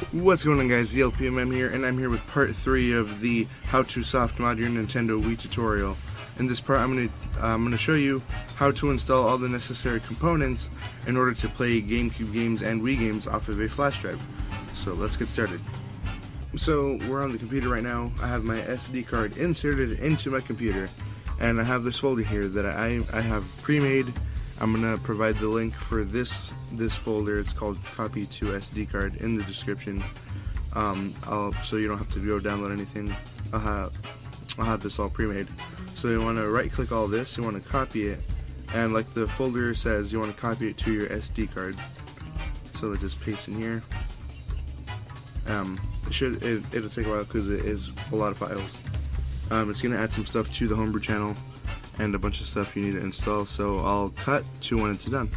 What's going on, guys? The LPMM here, and I'm here with part 3 of the How to Soft Mod Your Nintendo Wii tutorial. In this part, I'm gonna show you how to install all the necessary components in order to play GameCube games and Wii games off of a flash drive. So let's get started. So we're on the computer right now. I have my SD card inserted into my computer, and I have this folder here that I have pre-made. I'm gonna provide the link for this folder. It's called Copy to SD Card in the description. So you don't have to go download anything. I'll have this all pre-made. So you want to right-click all this. You want to copy it, and like the folder says, you want to copy it to your SD card. So let's just paste in here. It'll take a while because it is a lot of files. It's gonna add some stuff to the homebrew channel and a bunch of stuff you need to install, so I'll cut to when it's done.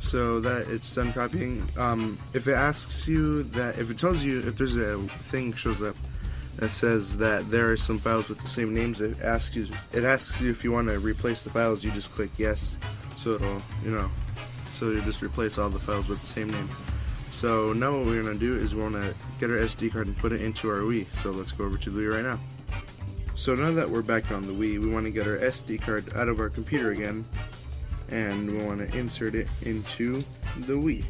So that it's done copying, if it asks you that, if it tells you, if there's a thing shows up that says that there are some files with the same names, it asks you if you want to replace the files. You just click yes, so it'll, so you just replace all the files with the same name. So now what we're going to do is we want to get our SD card and put it into our Wii. So let's go over to the Wii right now. So now that we're back on the Wii, we want to get our SD card out of our computer again, and we want to insert it into the Wii.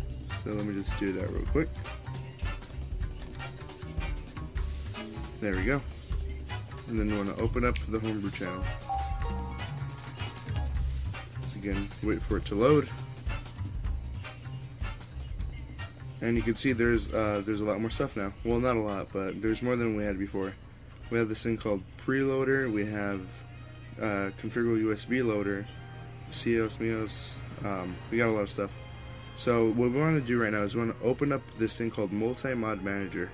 So let me just do that real quick. There we go. And then we want to open up the homebrew channel. Once again, wait for it to load. And you can see there's a lot more stuff now. Well, not a lot, but there's more than we had before. We have this thing called preloader. We have configurable USB loader, Mios. We got a lot of stuff. So what we want to do right now is we want to open up this thing called Multi-Mod Manager,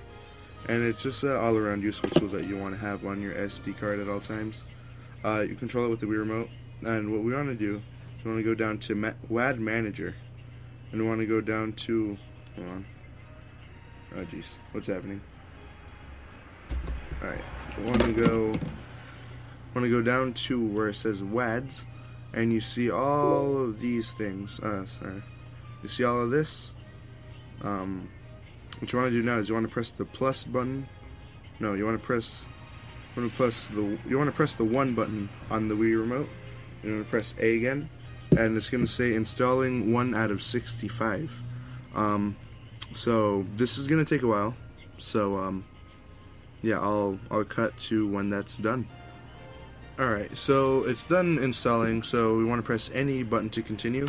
and it's just an all-around useful tool that you want to have on your SD card at all times. You control it with the Wii remote, and what we want to do is we want to go down to WAD Manager, and we want to go down to, hold on, oh jeez, what's happening? Alright, I want to go down to where it says WADs, and you see all of these things. You see all of this. What you want to do now is you want to press the plus button. No, you want to press the 1 button on the Wii remote. You want to press A again, and it's going to say installing 1 out of 65. So this is going to take a while. So yeah, I'll cut to when that's done. Alright, so it's done installing, so we want to press any button to continue.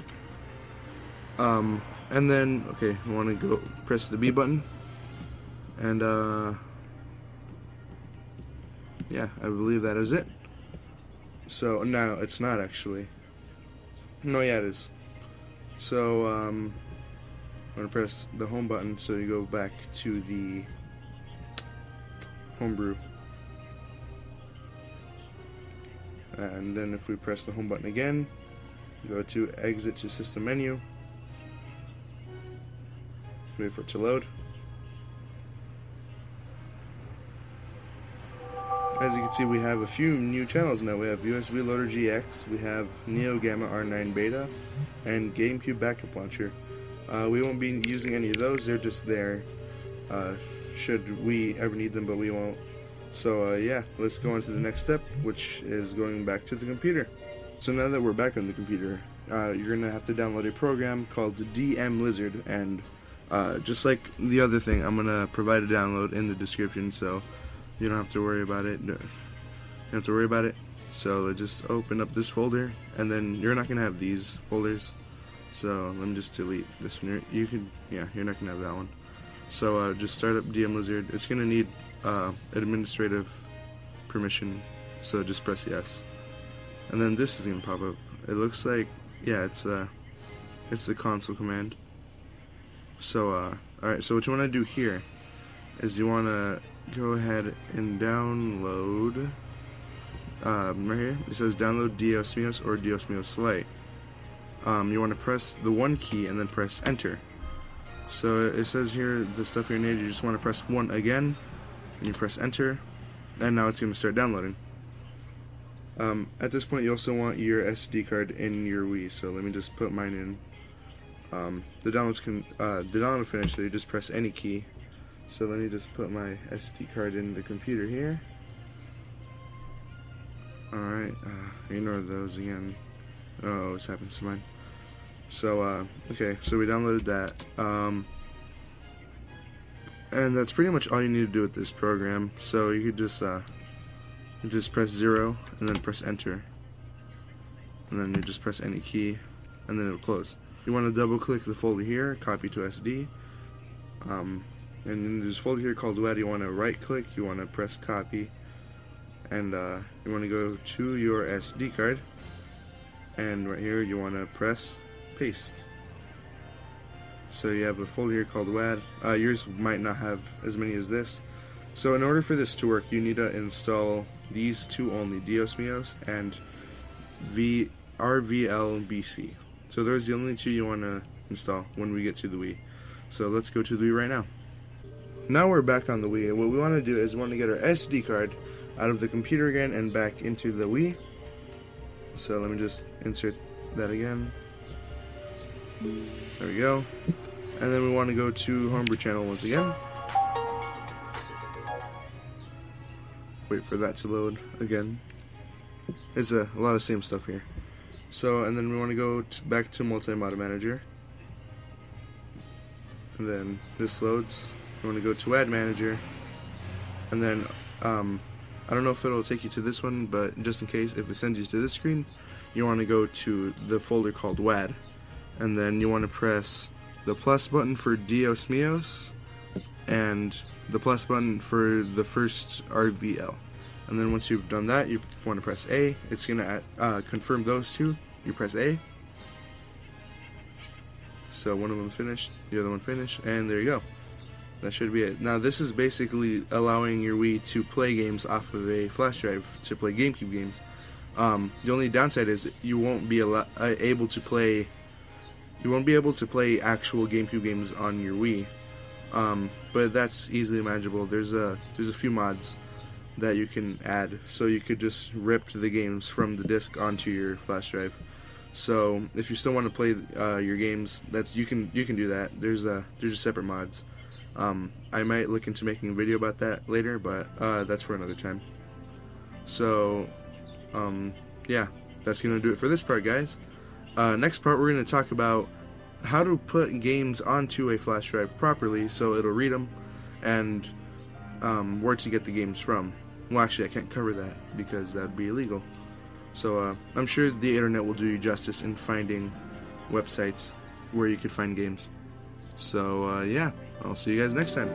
And then, okay, we want to go press the B button. And, yeah, I believe that is it. So, no, it's not actually. No, yeah, it is. So, I'm going to press the home button, so you go back to the homebrew, and then if we press the home button again, go to exit to system menu, wait for it to load. As you can see, we have a few new channels now. We have USB Loader GX, we have Neo Gamma R9 Beta, and GameCube Backup Launcher. We won't be using any of those, they're just there should we ever need them, but we won't. So yeah, let's go on to the next step, which is going back to the computer. So now that we're back on the computer, you're gonna have to download a program called DM Lizard, and just like the other thing, I'm gonna provide a download in the description, so you don't have to worry about it. You don't have to worry about it. So let's just open up this folder, and then you're not gonna have these folders. So let me just delete this one. You're not gonna have that one. So just start up DM Lizard. It's gonna need administrative permission, so just press yes. And then this is gonna pop up. It looks like, yeah, it's the console command. So alright, so what you wanna do here is you wanna go ahead and download right here. It says download Mios or Mios Lite. You wanna press the 1 key and then press enter. So it says here the stuff you need. You just want to press 1 again, and you press enter, and now it's going to start downloading. At this point, you also want your SD card in your Wii. So let me just put mine in. the download finished, so you just press any key. So let me just put my SD card in the computer here. Alright, ignore those again. Oh, this happens to mine. So, okay, so we downloaded that. And that's pretty much all you need to do with this program. So you could just press 0 and then press enter. And then you just press any key and then it'll close. You want to double click the folder here, copy to SD. And in this folder here called WAD, you want to right click, you want to press copy, and you want to go to your SD card, and right here you want to press paste. So you have a folder here called WAD. Yours might not have as many as this. So in order for this to work, you need to install these two only, Dios Mios and RVLBC. So those are the only two you want to install when we get to the Wii. So let's go to the Wii right now. Now we're back on the Wii, and what we want to do is we want to get our SD card out of the computer again and back into the Wii. So let me just insert that again. There we go. And then we want to go to Homebrew channel once again. Wait for that to load again. There's a lot of same stuff here. So, and then we want to go back to Multi-Mod Manager. And then this loads. You want to go to Add Manager. And then, I don't know if it'll take you to this one, but just in case, if it sends you to this screen, you want to go to the folder called WAD. And then you want to press the plus button for Dios Mios and the plus button for the first RVL. And then once you've done that, you want to press A. It's going to confirm those two. You press A. So one of them finished, the other one finished, and there you go. That should be it. Now this is basically allowing your Wii to play games off of a flash drive, to play GameCube games. The only downside is you won't be able to play actual GameCube games on your Wii. But that's easily manageable. There's a few mods that you can add, so you could just rip the games from the disc onto your flash drive. So if you still want to play your games, you can do that. There's just separate mods. I might look into making a video about that later, but that's for another time. So yeah, that's gonna do it for this part, guys. Next part, we're gonna talk about how to put games onto a flash drive properly so it'll read them, and where to get the games from. Well, actually, I can't cover that because that would be illegal. So I'm sure the internet will do you justice in finding websites where you could find games. So yeah, I'll see you guys next time.